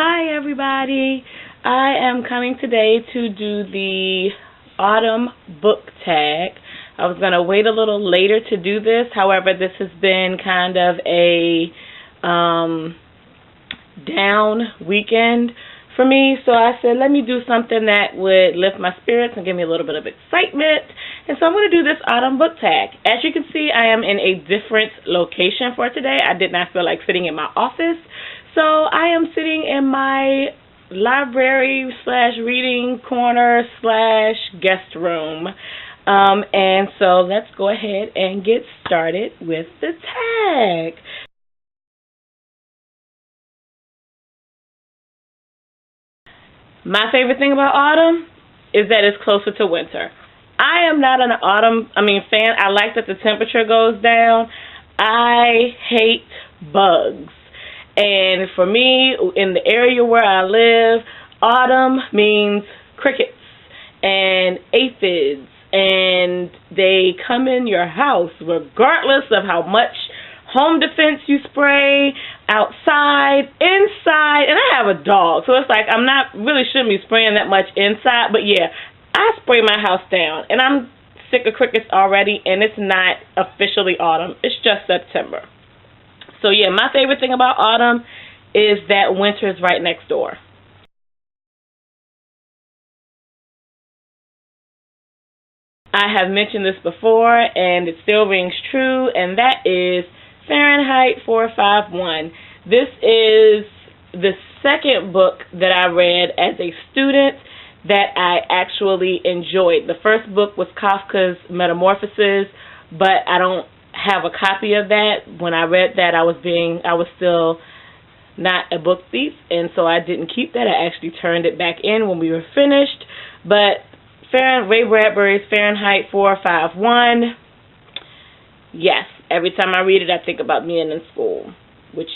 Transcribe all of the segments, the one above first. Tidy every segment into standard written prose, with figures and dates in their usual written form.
Hi everybody. I am coming today to do the autumn book tag. I was going to wait a little later to do this. However, this has been kind of a down weekend for me. So I said, let me do something that would lift my spirits and give me a little bit of excitement. And so I'm going to do this autumn book tag. As you can see, I am in a different location for today. I did not feel like sitting in my office. So I am sitting in my library / reading corner / guest room. And so let's go ahead and get started with the tag. My favorite thing about autumn is that it's closer to winter. I am not an autumn fan. I like that the temperature goes down. I hate bugs. And for me, in the area where I live, autumn means crickets and aphids, and they come in your house regardless of how much home defense you spray, outside, inside. And I have a dog, so it's like I'm not really shouldn't be spraying that much inside. But yeah, I spray my house down, and I'm sick of crickets already, and it's not officially autumn. It's just September. So yeah, my favorite thing about autumn is that winter is right next door. I have mentioned this before, and it still rings true, and that is Fahrenheit 451. This is the second book that I read as a student that I actually enjoyed. The first book was Kafka's Metamorphoses, but I don't have a copy of that. When I read that, I was still not a book thief, and so I didn't keep that. I actually turned it back in when we were finished. But Ray Bradbury's Fahrenheit 451, yes, every time I read it, I think about being in school, which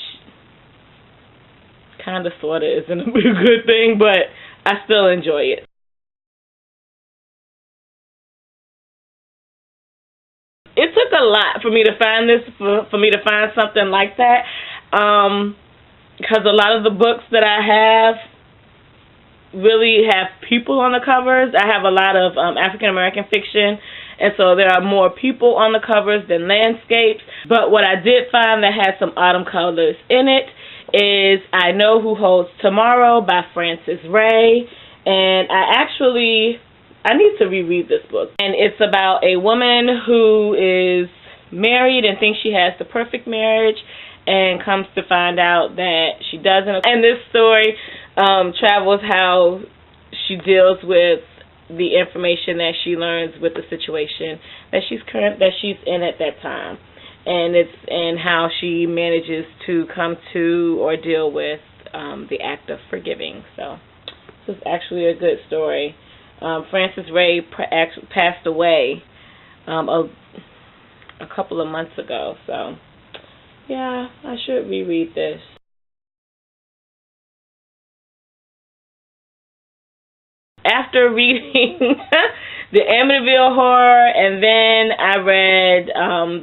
kind of sort of isn't a good thing, but I still enjoy it. It took a lot for me to find this, for me to find something like that, because a lot of the books that I have really have people on the covers. I have a lot of African American fiction, and so there are more people on the covers than landscapes. But what I did find that had some autumn colors in it is I Know Who Holds Tomorrow by Frances Ray, and I need to reread this book. And it's about a woman who is married and thinks she has the perfect marriage and comes to find out that she doesn't. And this story travels how she deals with the information that she learns with the situation that she's in at that time. And how she manages to come to or deal with the act of forgiving. So this is actually a good story. Frances Ray passed away a couple of months ago, so yeah, I should reread this. After reading the Amityville Horror, and then I read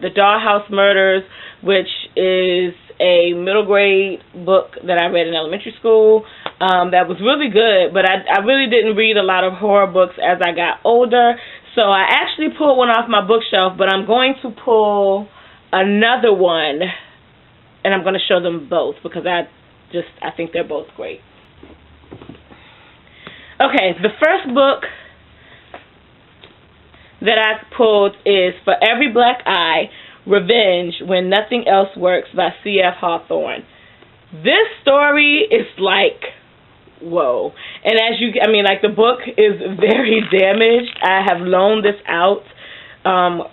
The Dollhouse Murders, which is a middle grade book that I read in elementary school. That was really good, but I really didn't read a lot of horror books as I got older. So I actually pulled one off my bookshelf, but I'm going to pull another one, and I'm going to show them both because I think they're both great. Okay, the first book that I pulled is For Every Black Eye, Revenge When Nothing Else Works by C.F. Hawthorne. This story is like, whoa. And the book is very damaged. I have loaned this out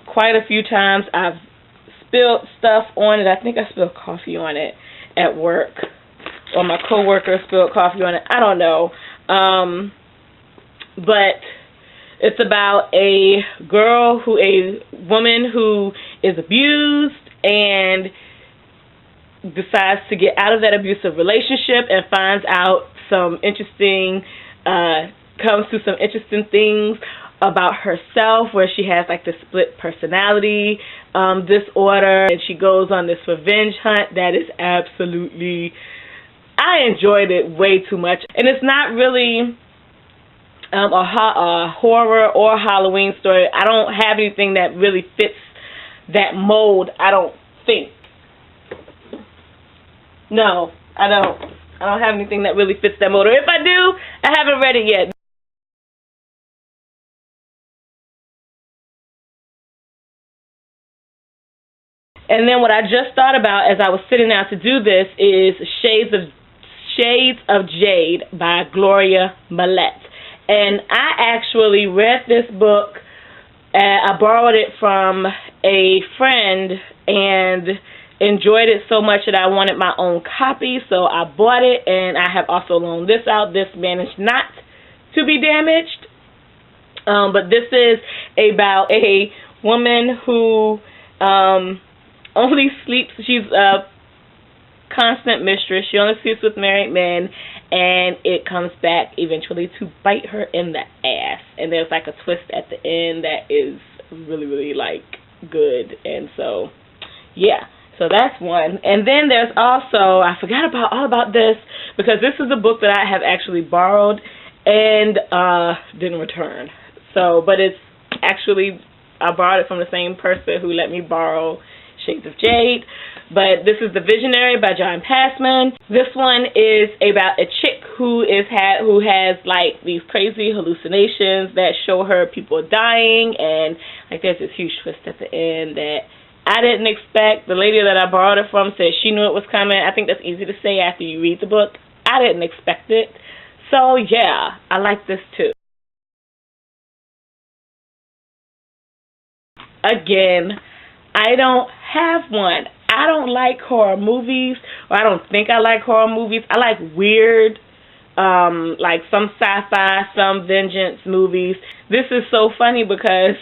quite a few times. I've spilled stuff on it. I think I spilled coffee on it at work, or my coworker spilled coffee on it. I don't know. But it's about a woman who is abused and decides to get out of that abusive relationship and finds out comes to some interesting things about herself, where she has like this split personality disorder, and she goes on this revenge hunt that is absolutely, I I enjoyed it way too much. And it's not really a horror or Halloween story. I don't have anything that really fits that mold, I don't think. No, I don't have anything that really fits that mold. Or if I do, I haven't read it yet. And then what I just thought about as I was sitting down to do this is Shades of Jade by Gloria Millette. And I actually read this book. I borrowed it from a friend and enjoyed it so much that I wanted my own copy. So I bought it, and I have also loaned this out. This managed not to be damaged. But this is about a woman who only sleeps. She's a constant mistress. She only sleeps with married men, and it comes back eventually to bite her in the ass. And there's like a twist at the end that is really, really like good. And so, yeah. So that's one. And then there's also, I forgot all about this because this is a book that I have actually borrowed and didn't return. So, but it's actually, I borrowed it from the same person who let me borrow Shades of Jade. But this is The Visionary by John Passman. This one is about a chick who has like these crazy hallucinations that show her people dying, and like there's this huge twist at the end that I didn't expect. The lady that I borrowed it from said she knew it was coming. I think that's easy to say after you read the book. I didn't expect it. So yeah, I like this too. Again, I don't have one. I don't like horror movies, or I don't think I like horror movies. I like weird, like some sci-fi, some vengeance movies. This is so funny because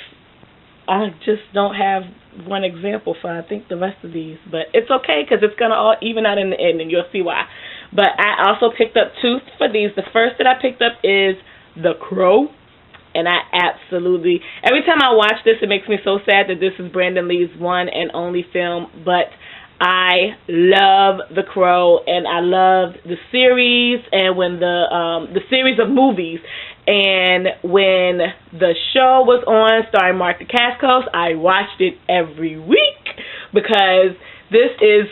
I just don't have one example for, I think, the rest of these. But it's okay because it's going to all even out in the end, and you'll see why. But I also picked up two for these. The first that I picked up is The Crow. And I absolutely, every time I watch this, it makes me so sad that this is Brandon Lee's one and only film. But I love The Crow, and I loved the series, and when the series of movies, and when the show was on starring Mark Dacascos, I watched it every week because this is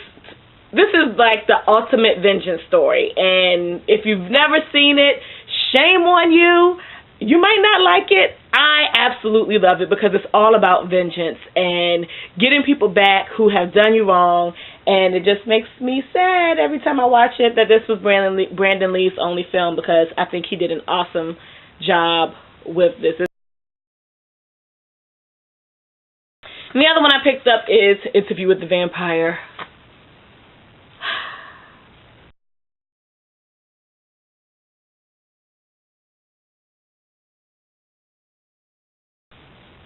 like the ultimate vengeance story. And if you've never seen it, shame on you. You might not like it. I absolutely love it because it's all about vengeance and getting people back who have done you wrong. And it just makes me sad every time I watch it that this was Brandon Lee's only film, because I think he did an awesome job with this. And the other one I picked up is Interview with the Vampire.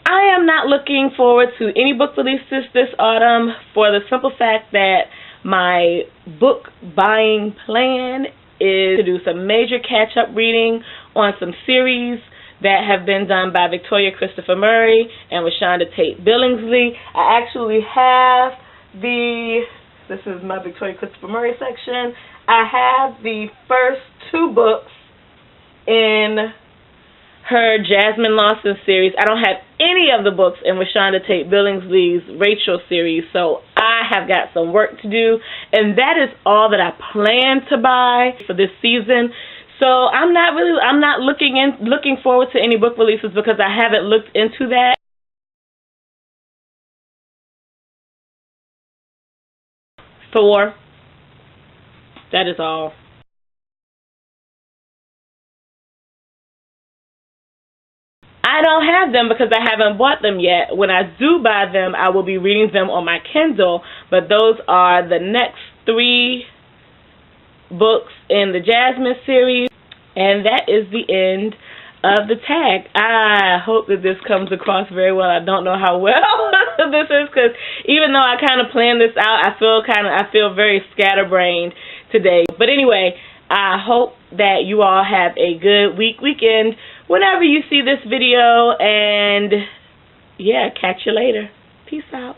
I am not looking forward to any book releases this autumn for the simple fact that my book buying plan is to do some major catch-up reading on some series that have been done by Victoria Christopher Murray and Rashonda Tate Billingsley. I actually have this is my Victoria Christopher Murray section. I have the first two books in her Jasmine Lawson series. I don't have any of the books in Rashonda Tate Billingsley's Rachel series, so I have got some work to do, and that is all that I plan to buy for this season. So I'm not looking forward to any book releases because I haven't looked into that. That is all. I don't have them because I haven't bought them yet. When I do buy them, I will be reading them on my Kindle, but those are the next 3 books in the Jasmine series, and that is the end of the tag. I hope that this comes across very well. I don't know how well this is, because even though I kind of planned this out, I feel very scatterbrained today. But anyway, I hope that you all have a good weekend whenever you see this video, and yeah, catch you later. Peace out.